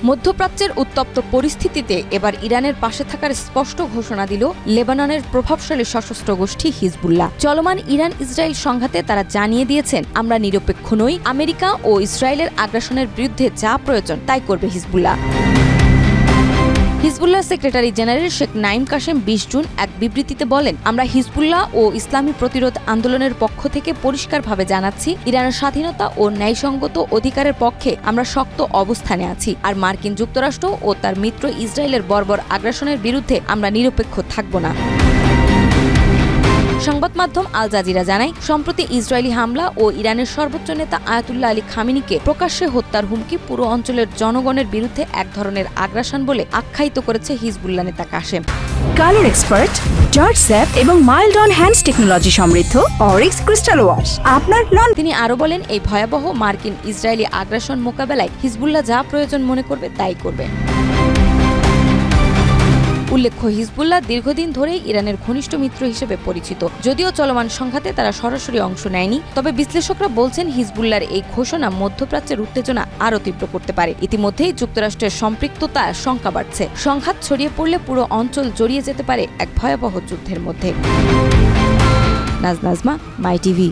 মধ্যপ্রাচ্যের উত্তপ্ত পরিস্থিতিতে এবার ইরানের পাশে থাকার স্পষ্ট ঘোষণা দিল লেবাননের প্রভাবশালী সশস্ত্র গোষ্ঠী হিজবুল্লাহ। চলমান ইরান ইসরায়েল সংঘাতে তারা জানিয়ে দিয়েছেন, আমরা নিরপেক্ষ নই, আমেরিকা ও ইসরায়েলের আগ্রাসনের বিরুদ্ধে যা প্রয়োজন তাই করবে Hezbollah. Hezbollah secretary general Sheikh Naim Kashem ২০ June এক বিবৃতিতে বলেন, আমরা হিজবুল্লাহ ও ইসলামী প্রতিরোধ আন্দোলনের পক্ষ থেকে পরিষ্কারভাবে জানাচ্ছি, ইরানের স্বাধীনতা ও ন্যায়সঙ্গত অধিকারের পক্ষে আমরা শক্ত অবস্থানে আছি, আর মার্কিন যুক্তরাষ্ট্র ও তার মিত্র ইসরায়েলের বর্বর আগ্রাসনের বিরুদ্ধে আমরা নিরপেক্ষ থাকব না। সংবাদ মাধ্যম আল জাজিরা জানায়, সম্প্রতি ইসরায়েলি হামলা ও ইরানের সর্বোচ্চ নেতা আয়াতুল্লাহ আলী খামেনিকে প্রকাশ্যে হত্যার হুমকি পুরো অঞ্চলের জনগণের বিরুদ্ধে এক ধরনের আগ্রাসন বলে আখ্যায়িত করেছে হিজবুল্লাহ নেতা Kashem. Colour expert, George sap এবং মাইল্ড অন হ্যান্ডস টেকনোলজি সমৃদ্ধ অরিক্স ক্রিস্টাল ওয়াশ আপনার লন। তিনি আরো বলেন, এই ভয়াবহ মার্কিন ইসরায়েলি আগ্রাসন মোকাবেলায় হিজবুল্লাহ যা প্রয়োজন মনে করবে তাই করবে। উল্লেখ্য, হিজবুল্লাহ দীর্ঘদিন ধরেই ইরানের ঘনিষ্ঠ মিত্র হিসেবে পরিচিত। যদিও চলমান সংঘাতে তারা সরাসরি অংশ নেয়নি, তবে বিশ্লেষকরা বলছেন হিজবুল্লাহর এই ঘোষণা মধ্যপ্রাচ্যের উত্তেজনা আরও তীব্র করতে পারে। ইতিমধ্যেই যুক্তরাষ্ট্রের সম্পৃক্ততা শঙ্কা বাড়ছে। সংঘাত ছড়িয়ে পড়লে পুরো অঞ্চল জড়িয়ে যেতে পারে এক ভয়াবহ যুদ্ধের মধ্যে। নাজমা, মাই টিভি।